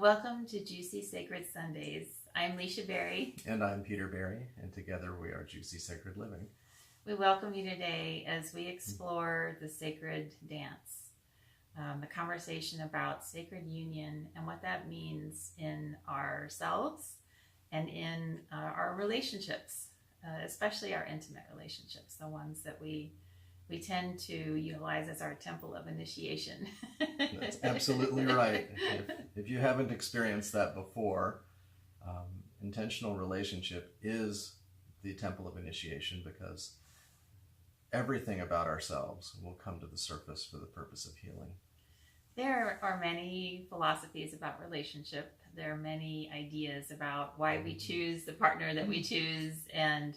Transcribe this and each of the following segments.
Welcome to Juicy Sacred Sundays. I'm Leisha Berry. And I'm Peter Berry, and together we are Juicy Sacred Living. We welcome you today as we explore the sacred dance, the conversation about sacred union and what that means in ourselves and in our relationships, especially our intimate relationships, the ones that we tend to utilize as our temple of initiation. That's absolutely right. If you haven't experienced that before, intentional relationship is the temple of initiation, because everything about ourselves will come to the surface for the purpose of healing. There are many philosophies about relationship. There are many ideas about why we choose the partner that we choose, and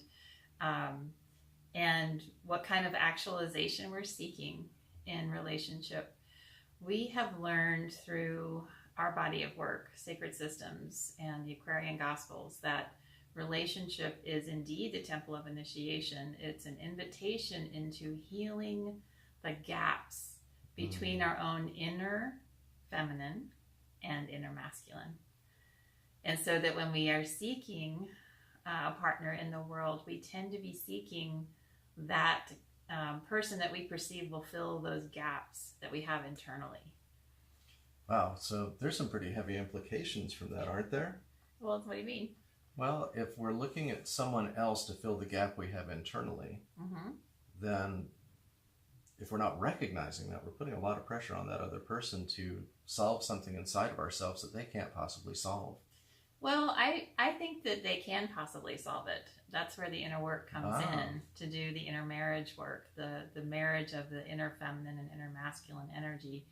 what kind of actualization we're seeking in relationship. We have learned through our body of work, Sacred Systems and the Aquarian Gospels, that relationship is indeed the temple of initiation. It's an invitation into healing the gaps between our own inner feminine and inner masculine. And so that when we are seeking a partner in the world, we tend to be seeking that person that we perceive will fill those gaps that we have internally. Wow, so there's some pretty heavy implications from that, aren't there? Well, what do you mean? Well, if we're looking at someone else to fill the gap we have internally, then if we're not recognizing that, we're putting a lot of pressure on that other person to solve something inside of ourselves that they can't possibly solve. Well, I think that they can possibly solve it. That's where the inner work comes in, to do the inner marriage work, the marriage of the inner feminine and inner masculine energy,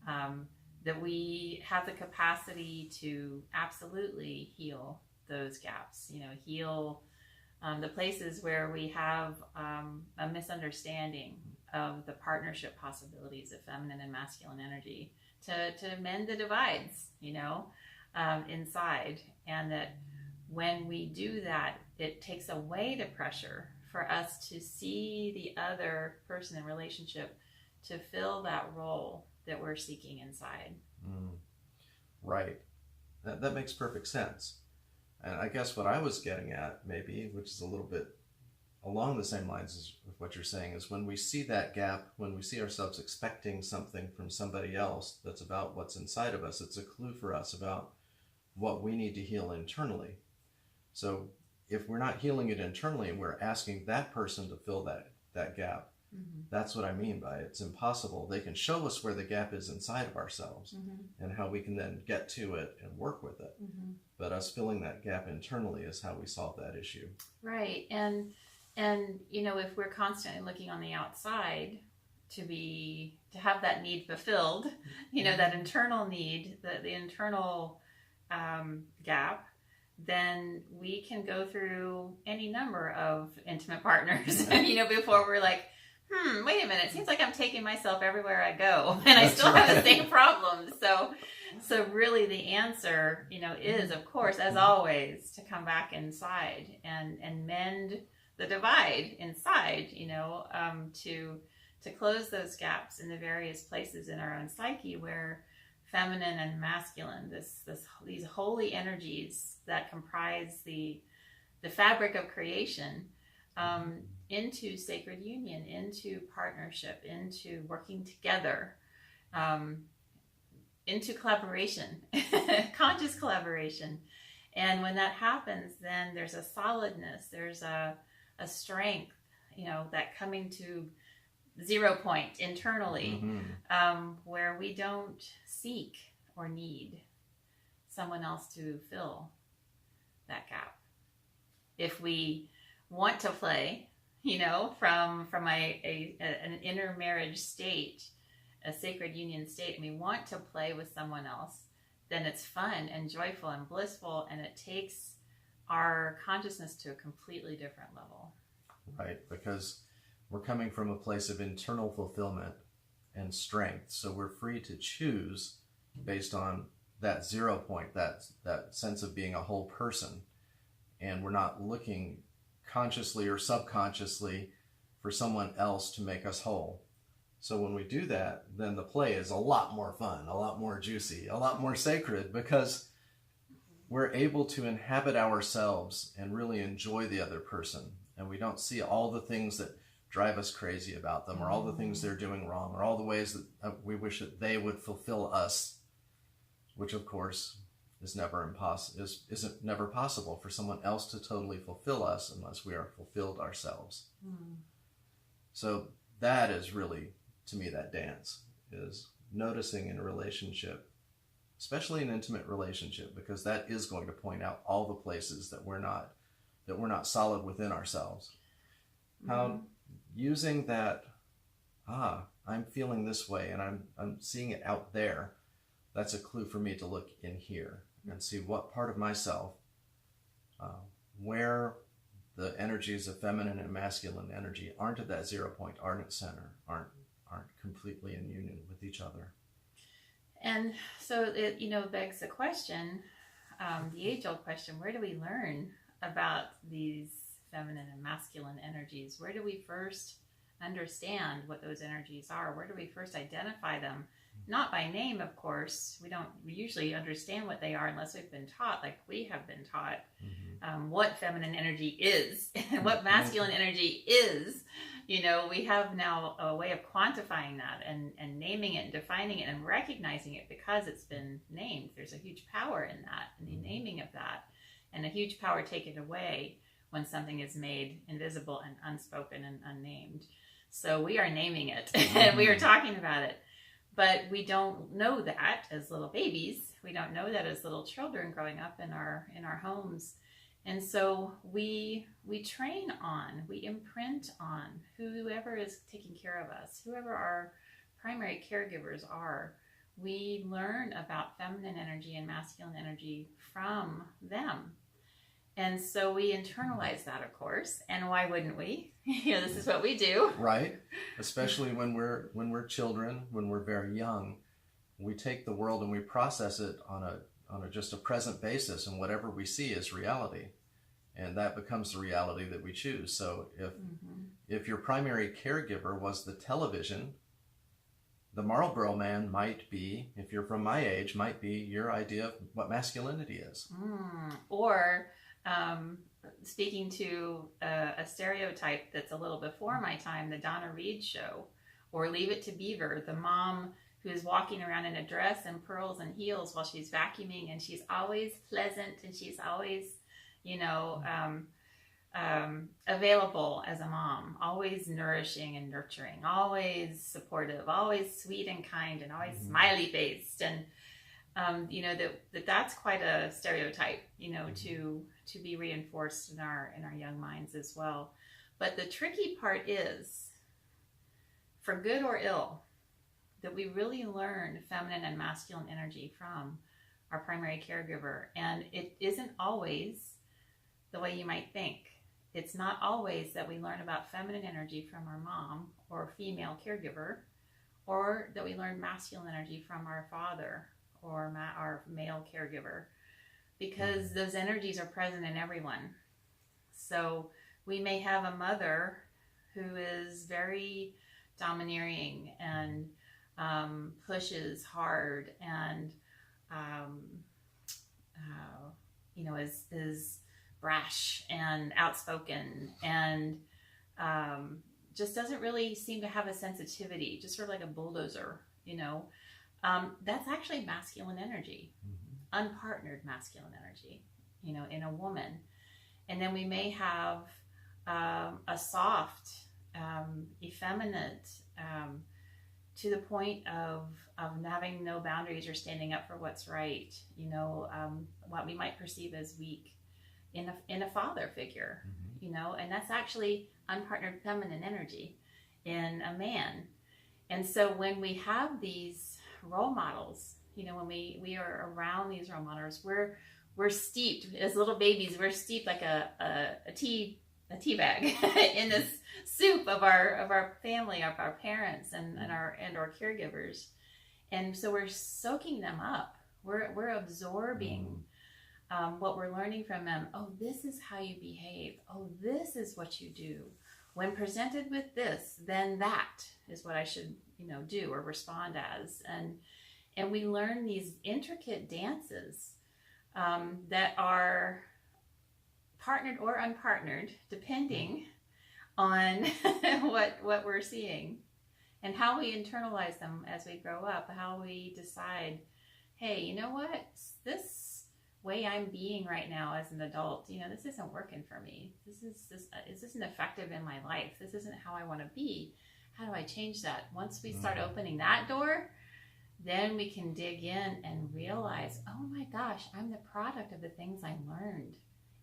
that we have the capacity to absolutely heal those gaps, heal the places where we have a misunderstanding of the partnership possibilities of feminine and masculine energy, to mend the divides, inside. And that when we do that, it takes away the pressure for us to see the other person in relationship to fill that role that we're seeking inside. Right. That makes perfect sense. And I guess what I was getting at, maybe, which is a little bit along the same lines as what you're saying, is when we see that gap, when we see ourselves expecting something from somebody else that's about what's inside of us, it's a clue for us about what we need to heal internally. So if we're not healing it internally and we're asking that person to fill that gap, that's what I mean by it's impossible. They can show us where the gap is inside of ourselves and how we can then get to it and work with it. But us filling that gap internally is how we solve that issue. Right. And if we're constantly looking on the outside to have that need fulfilled, that internal need, the internal gap, then we can go through any number of intimate partners, before we're like, wait a minute, it seems like I'm taking myself everywhere I go and I still have the same problems. So really the answer, is, of course, as always, to come back inside and mend the divide inside, to close those gaps in the various places in our own psyche where feminine and masculine, these holy energies that comprise the fabric of creation, into sacred union, into partnership, into working together, into collaboration, conscious collaboration. And when that happens, then there's a solidness, there's a strength, that coming to 0 point internally, where we don't seek or need someone else to fill that gap. If we want to play, from an inner marriage state, a sacred union state, and we want to play with someone else, then it's fun and joyful and blissful, and it takes our consciousness to a completely different level. Right, because we're coming from a place of internal fulfillment and strength, so we're free to choose based on that 0 point, that sense of being a whole person, and we're not looking consciously or subconsciously for someone else to make us whole. So when we do that, then the play is a lot more fun, a lot more juicy, a lot more sacred, because we're able to inhabit ourselves and really enjoy the other person. And we don't see all the things that drive us crazy about them, or all the things they're doing wrong, or all the ways that we wish that they would fulfill us, which of course is never isn't never possible for someone else to totally fulfill us unless we are fulfilled ourselves. So that is really, to me, that dance is noticing in a relationship, especially an intimate relationship, because that is going to point out all the places that we're not solid within ourselves. How using that, I'm feeling this way and I'm seeing it out there, that's a clue for me to look in here and see what part of myself, where the energies of feminine and masculine energy aren't at that 0 point, aren't at center, aren't completely in union with each other. And so it, begs the question, the age-old question, where do we learn about these feminine and masculine energies? Where do we first understand what those energies are? Where do we first identify them? Not by name, of course. We don't usually understand what they are unless we've been taught, like we have been taught, what feminine energy is and what masculine energy is. We have now a way of quantifying that and naming it and defining it and recognizing it because it's been named. There's a huge power in that, in the naming of that, and a huge power taken away when something is made invisible and unspoken and unnamed. So we are naming it and we are talking about it. But we don't know that as little babies. We don't know that as little children growing up in our homes. And so we train on, we imprint on whoever is taking care of us, whoever our primary caregivers are. We learn about feminine energy and masculine energy from them. And so we internalize that, of course. And why wouldn't we? This is what we do. Right. Especially when we're children, when we're very young, we take the world and we process it on a just a present basis, and whatever we see is reality. And that becomes the reality that we choose. So if your primary caregiver was the television, the Marlboro Man might be, if you're from my age, might be your idea of what masculinity is. Or speaking to a stereotype that's a little before my time, the Donna Reed show, or Leave It to Beaver, the mom who is walking around in a dress and pearls and heels while she's vacuuming, and she's always pleasant and she's always, available as a mom, always nourishing and nurturing, always supportive, always sweet and kind, and always smiley faced. And that's quite a stereotype, to be reinforced in our young minds as well. But the tricky part is, for good or ill, that we really learn feminine and masculine energy from our primary caregiver. And it isn't always the way you might think. It's not always that we learn about feminine energy from our mom or female caregiver, or that we learn masculine energy from our father or our male caregiver, because those energies are present in everyone. So we may have a mother who is very domineering and pushes hard and is brash and outspoken and just doesn't really seem to have a sensitivity, just sort of like a bulldozer, that's actually masculine energy, unpartnered masculine energy, in a woman. And then we may have a soft, effeminate, to the point of having no boundaries or standing up for what's right, what we might perceive as weak in a father figure, and that's actually unpartnered feminine energy in a man. And so when we have these role models, when we are around these role models, we're steeped as little babies. We're steeped like a tea bag in this soup of our family, of our parents and our caregivers. And so we're soaking them up. We're absorbing what we're learning from them. Oh, this is how you behave. Oh, this is what you do. When presented with this, then that is what I should do or respond as. And we learn these intricate dances that are partnered or unpartnered, depending on what we're seeing and how we internalize them as we grow up, how we decide, hey, you know what, this way I'm being right now as an adult, this isn't working for me. This isn't effective in my life. This isn't how I want to be. How do I change that? Once we start opening that door, then we can dig in and realize, oh my gosh, I'm the product of the things I learned.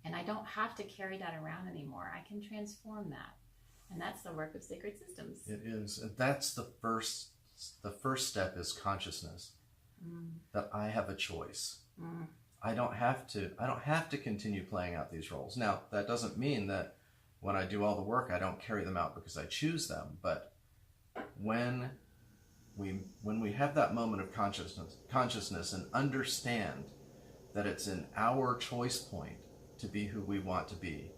And I don't have to carry that around anymore. I can transform that. And that's the work of Sacred Systems. It is. And that's the first step is consciousness. That I have a choice. I don't have to continue playing out these roles. Now, that doesn't mean that when I do all the work, I don't carry them out because I choose them. But when we have that moment of consciousness and understand that it's in our choice point to be who we want to be,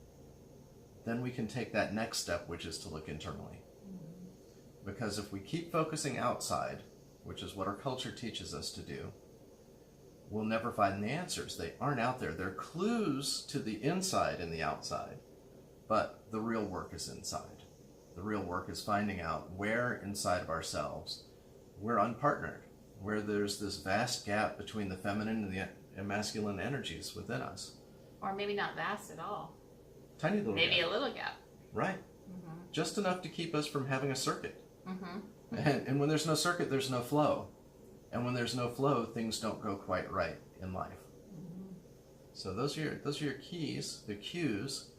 then we can take that next step, which is to look internally. Because if we keep focusing outside, which is what our culture teaches us to do, we'll never find the answers. They aren't out there. They're clues to the inside and the outside, but the real work is inside. The real work is finding out where inside of ourselves we're unpartnered, where there's this vast gap between the feminine and the masculine energies within us. Or maybe not vast at all. Tiny little maybe gap. A little gap. Right. Just enough to keep us from having a circuit. Mm-hmm. And when there's no circuit, there's no flow. And when there's no flow, things don't go quite right in life. So those are your keys, the cues.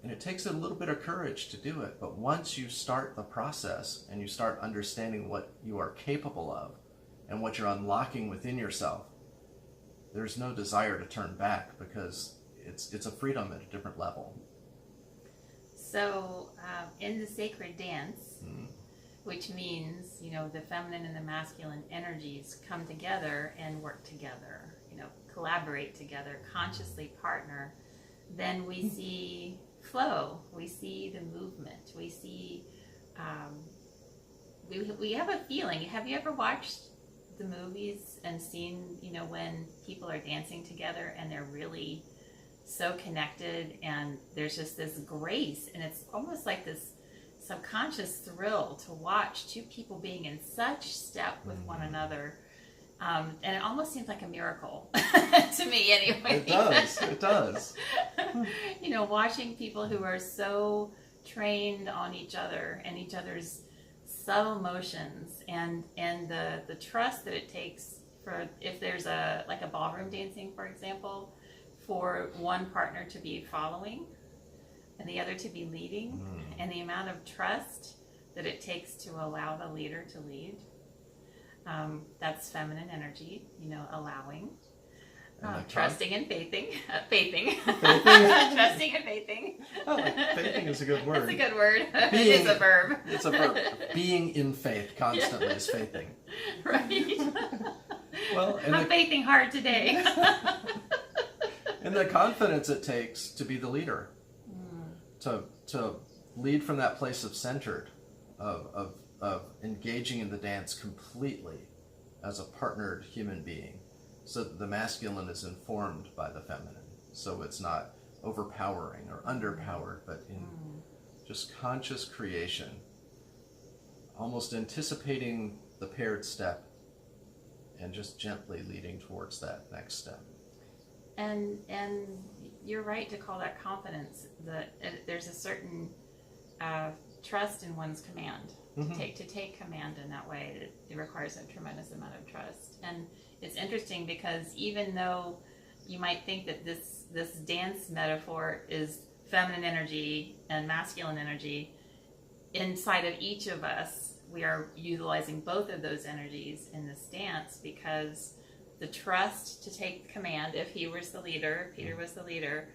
And it takes a little bit of courage to do it. But once you start the process and you start understanding what you are capable of and what you're unlocking within yourself, there's no desire to turn back, because it's a freedom at a different level. So in the sacred dance, which means, the feminine and the masculine energies come together and work together, collaborate together, consciously partner, then we see flow, we see the movement, we see, we have a feeling. Have you ever watched the movies and seen, when people are dancing together and they're really so connected and there's just this grace, and it's almost like this subconscious thrill to watch two people being in such step with one another. And it almost seems like a miracle to me anyway. It does. Watching people who are so trained on each other and each other's subtle motions and the trust that it takes for, if there's a ballroom dancing, for example, for one partner to be following and the other to be leading, and the amount of trust that it takes to allow the leader to lead. That's feminine energy, allowing, trusting and faithing. Trusting and faithing. Oh, faithing is a good word. It's a good word. It is a verb. It's a verb. Being in faith constantly is faithing. Right. Well, I'm faithing hard today. And the confidence it takes to be the leader, to lead from that place of centered, of engaging in the dance completely as a partnered human being, so that the masculine is informed by the feminine, so it's not overpowering or underpowered, but in just conscious creation, almost anticipating the paired step and just gently leading towards that next step. And you're right to call that confidence. There's a certain trust in one's command. To take command in that way, it requires a tremendous amount of trust. And it's interesting because even though you might think that this dance metaphor is feminine energy and masculine energy, inside of each of us, we are utilizing both of those energies in this dance, because the trust to take command, if he was the leader, Peter was the leader,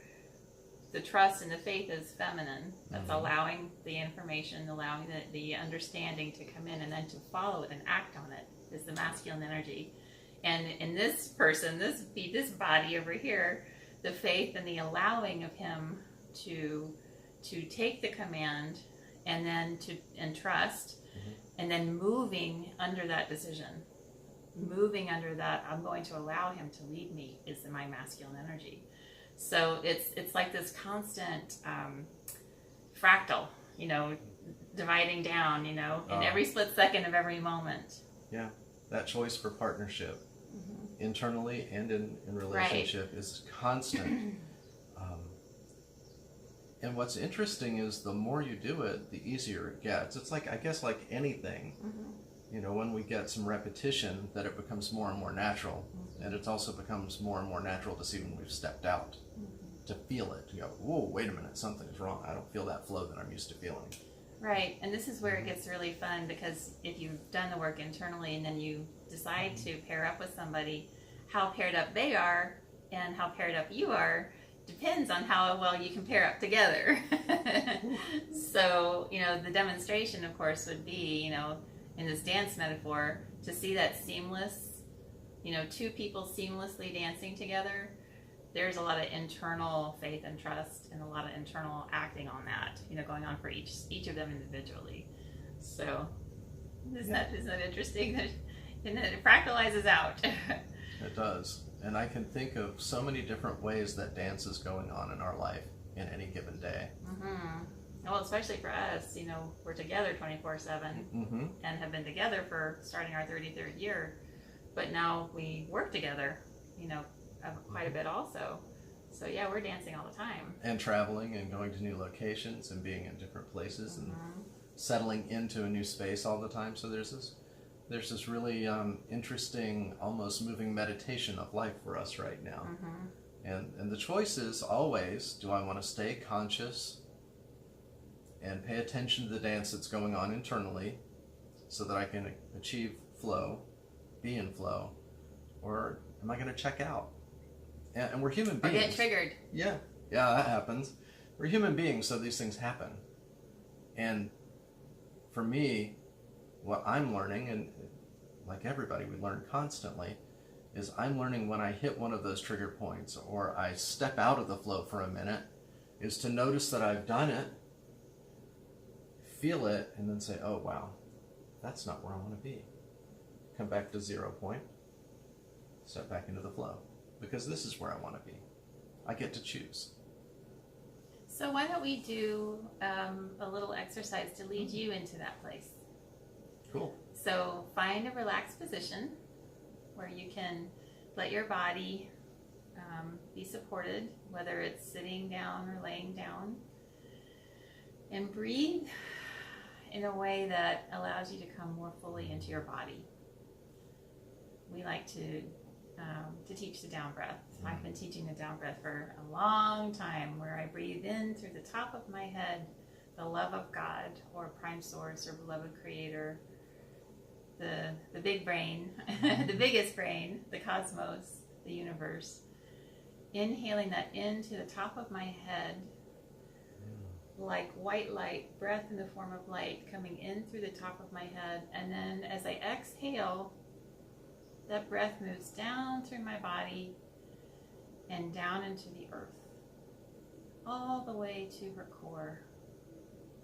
the trust and the faith is feminine. That's allowing the information, allowing the understanding to come in, and then to follow it and act on it is the masculine energy. And in this person, this body over here, the faith and the allowing of him to take the command and then and trust and then moving under that decision, moving under that, I'm going to allow him to lead me, is my masculine energy. So it's like this constant fractal, dividing down, in every split second of every moment. Yeah, that choice for partnership, internally and in relationship, is constant. And what's interesting is the more you do it, the easier it gets. It's like, I guess, like anything, when we get some repetition, that it becomes more and more natural. And it also becomes more and more natural to see when we've stepped out, to feel it. You go, whoa, wait a minute, something's wrong. I don't feel that flow that I'm used to feeling. Right, and this is where it gets really fun, because if you've done the work internally and then you decide to pair up with somebody, how paired up they are and how paired up you are depends on how well you can pair up together. So, the demonstration, of course, would be, in this dance metaphor, to see that seamless, two people seamlessly dancing together. There's a lot of internal faith and trust and a lot of internal acting on that, going on for each of them individually. So isn't that interesting that it fractalizes out? It does. And I can think of so many different ways that dance is going on in our life in any given day. Well, especially for us, we're together 24/7 and have been together for starting our 33rd year. But now we work together, quite a bit also. So yeah, we're dancing all the time. And traveling and going to new locations and being in different places and settling into a new space all the time. So there's this really interesting, almost moving meditation of life for us right now. And the choice is always, do I want to stay conscious and pay attention to the dance that's going on internally so that I can achieve flow, be in flow, or am I going to check out? And we're human beings. Or get triggered. Yeah, that happens. We're human beings, so these things happen. And for me, what I'm learning, and like everybody, we learn constantly, is I'm learning when I hit one of those trigger points or I step out of the flow for a minute, is to notice that I've done it, feel it, and then say, oh wow, that's not where I want to be. Come back to 0 point, step back into the flow, because this is where I want to be. I get to choose. So why don't we do a little exercise to lead you into that place? Cool. So find a relaxed position where you can let your body be supported, whether it's sitting down or laying down, and breathe in a way that allows you to come more fully into your body. We like to teach the down breath. I've been teaching the down breath for a long time, where I breathe in through the top of my head, the love of God or prime source or beloved creator, the big brain, the biggest brain, the cosmos, the universe. Inhaling that into the top of my head, like white light, breath in the form of light coming in through the top of my head. And then as I exhale, that breath moves down through my body and down into the earth, all the way to her core,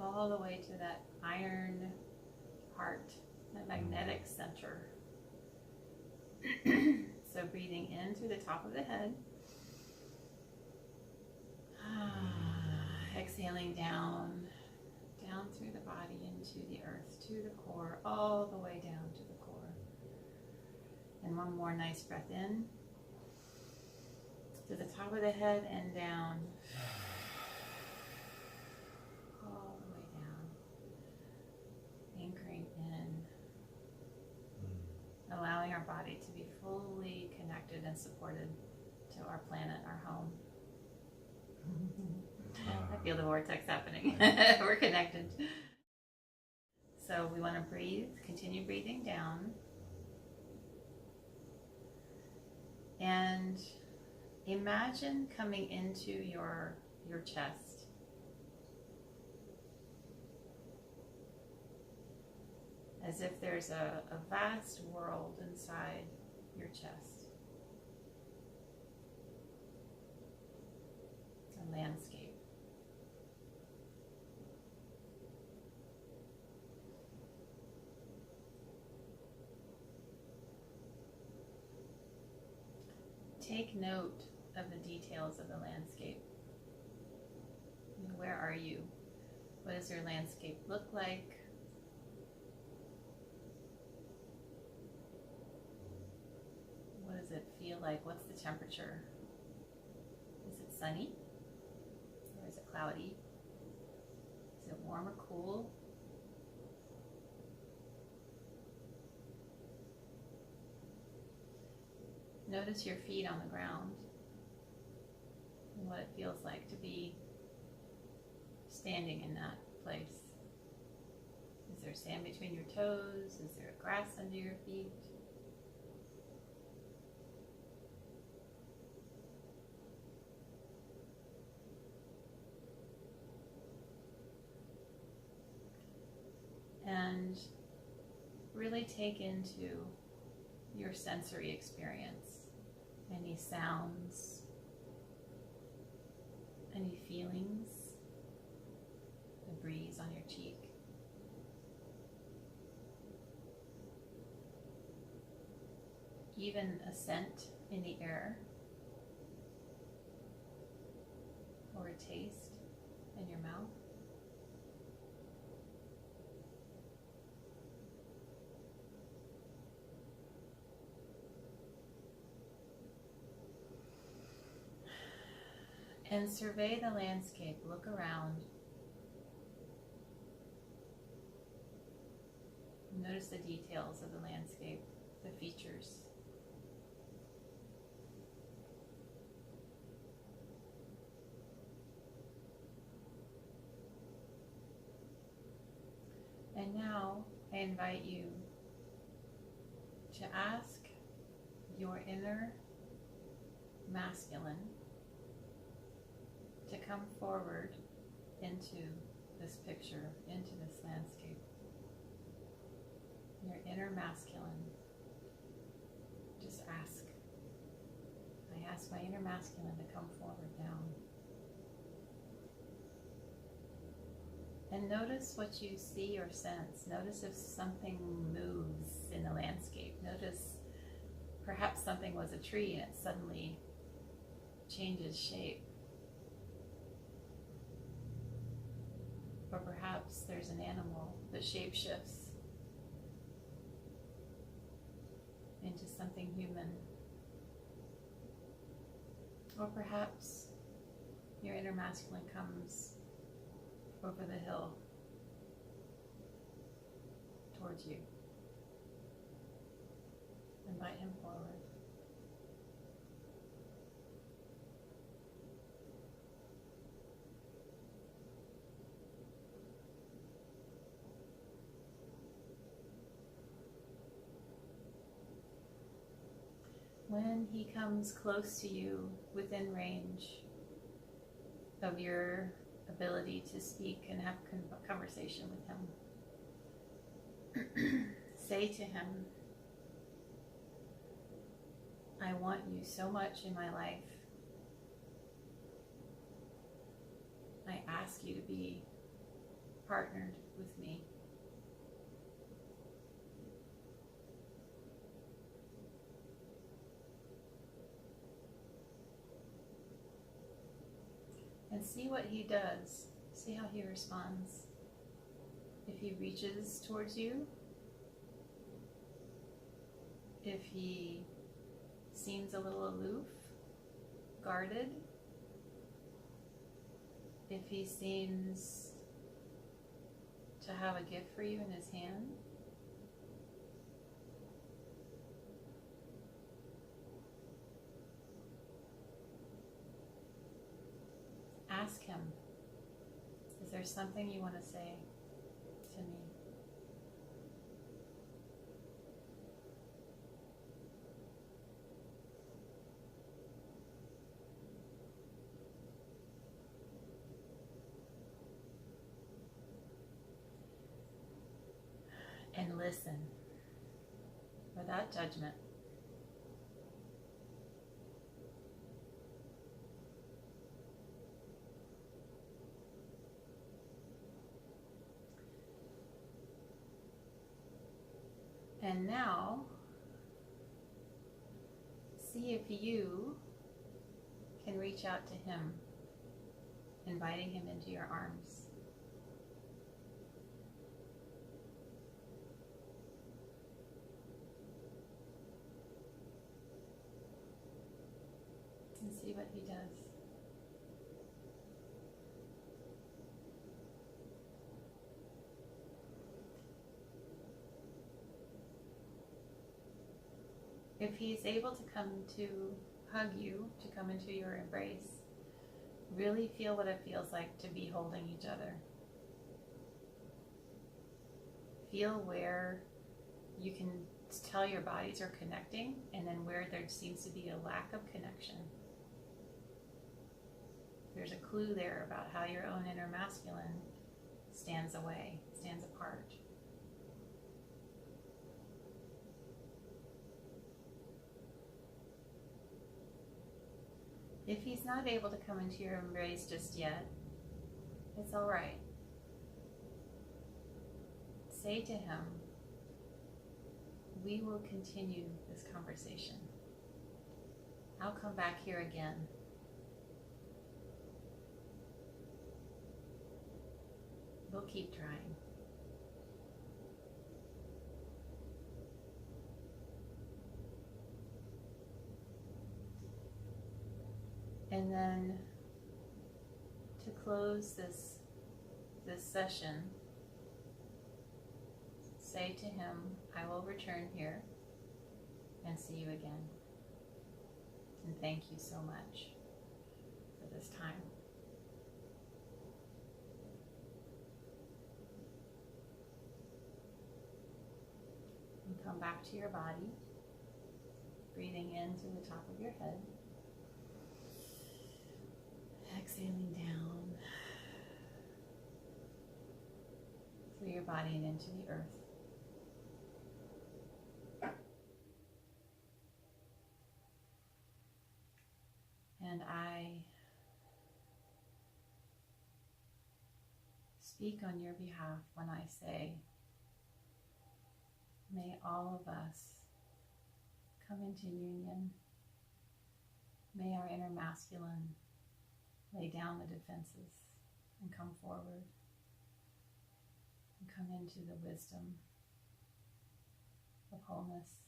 all the way to that iron heart, that magnetic center. So breathing in through the top of the head, exhaling down through the body into the earth, to the core, all the way down to the core. And one more nice breath in, to the top of the head and down, all the way down, anchoring in, allowing our body to be fully connected and supported to our planet, our home. I feel the vortex happening. We're connected. So we want to breathe, continue breathing down. And imagine coming into your chest. As if there's a vast world inside your chest. A landscape. take note of the details of the landscape. Where are you? What does your landscape look like? What does it feel like? What's the temperature? Is it sunny? Or is it cloudy? Is it warm or cool? Notice your feet on the ground and what it feels like to be standing in that place. Is there sand between your toes? Is there grass under your feet? And really take into your sensory experience any sounds, any feelings, the breeze on your cheek. Even a scent in the air, or a taste in your mouth. And survey the landscape, look around. Notice the details of the landscape, the features. And now I invite you to ask your inner masculine to come forward into this picture, into this landscape. Your inner masculine. Just ask. I ask my inner masculine to come forward now. And notice what you see or sense. Notice if something moves in the landscape. Notice perhaps something was a tree and it suddenly changes shape. Or perhaps there's an animal that shape shifts into something human. Or perhaps your inner masculine comes over the hill towards you. Invite him forward. When he comes close to you, within range of your ability to speak and have conversation with him, say to him, I want you so much in my life. I ask you to be partnered with me. And see what he does. See how he responds. If he reaches towards you, if he seems a little aloof, guarded, if he seems to have a gift for you in his hand, ask him, is there something you want to say to me? And listen without judgment. And now, see see if you can reach out to him, inviting him into your arms. And see what he does. If he's able to come to hug you, to come into your embrace, really feel what it feels like to be holding each other. Feel where you can tell your bodies are connecting, and then where there seems to be a lack of connection. There's a clue there about how your own inner masculine stands away, stands apart. If he's not able to come into your embrace just yet, it's all right. Say to him, we will continue this conversation. I'll come back here again. We'll keep trying. And then to close this session, say to him, I will return here and see you again. And thank you so much for this time. And come back to your body, breathing in through the top of your head. Exhaling down through your body and into the earth. And I speak on your behalf when I say, may all of us come into union. May our inner masculine lay down the defenses and come forward and come into the wisdom of wholeness.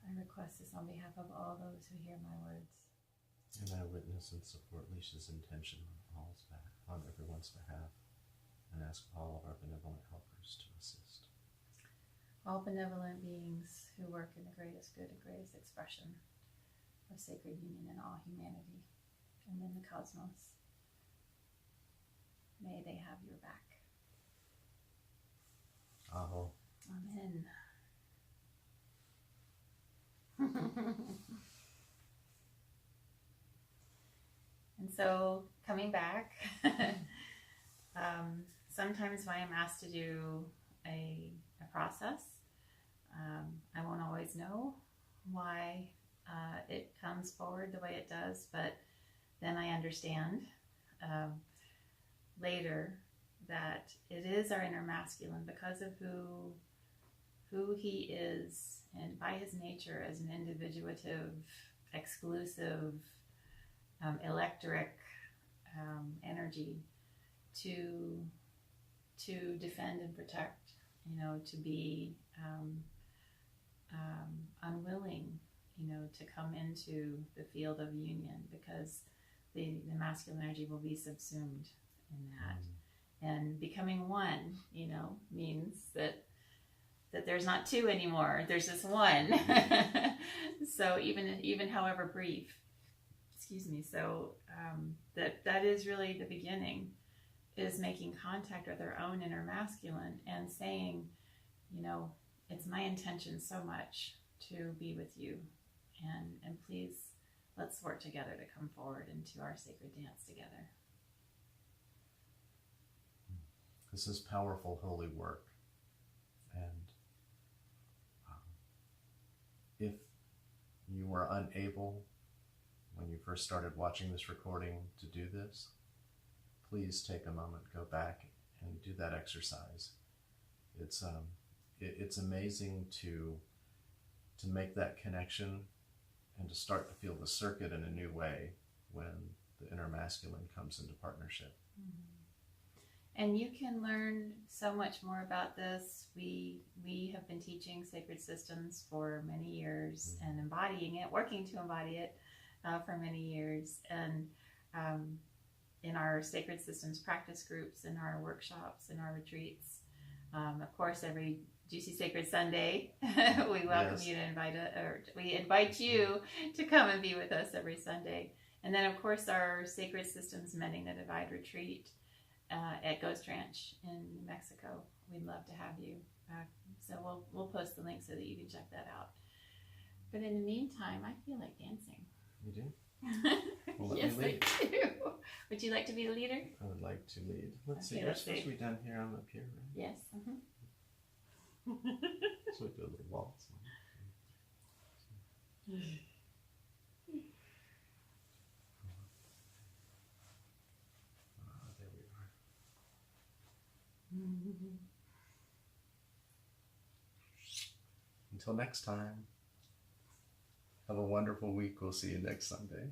I request this on behalf of all those who hear my words. And I witness and support Leisha's intention on everyone's behalf, and ask all of our benevolent helpers to assist. All benevolent beings who work in the greatest good and greatest expression of sacred union in all humanity and in the cosmos, may they have your back. Aho. Amen. And so, coming back, sometimes when I'm asked to do a process, I won't always know why it comes forward the way it does, but then I understand later that it is our inner masculine because of who he is, and by his nature as an individuative, exclusive, electric energy to defend and protect, to be unwilling, to come into the field of union, because the masculine energy will be subsumed in that. And becoming one, means that there's not two anymore. There's just one. So even however brief, so that is really the beginning, is making contact with our own inner masculine and saying, it's my intention so much to be with you, and please let's work together to come forward into our sacred dance together. This is powerful, holy work. And if you were unable, when you first started watching this recording, to do this, please take a moment, go back and do that exercise. It's amazing to to make that connection and to start to feel the circuit in a new way when the inner masculine comes into partnership. And you can learn so much more about this. We have been teaching sacred systems for many years and embodying it, working to embody it for many years. And in our sacred systems practice groups, in our workshops, in our retreats, of course, every Juicy Sacred Sunday, we welcome you to we invite you to come and be with us every Sunday. And then, of course, our Sacred Systems Mending the Divide retreat at Ghost Ranch in New Mexico. We'd love to have you. So we'll post the link so that you can check that out. But in the meantime, I feel like dancing. You do? Well, yes, I do. Would you like to be the leader? I would like to lead. Let's see. Okay, You're let's supposed see. to be down here. I'm up here, right? Yes. So we do a little waltz. There we are. Until next time, have a wonderful week. We'll see you next Sunday.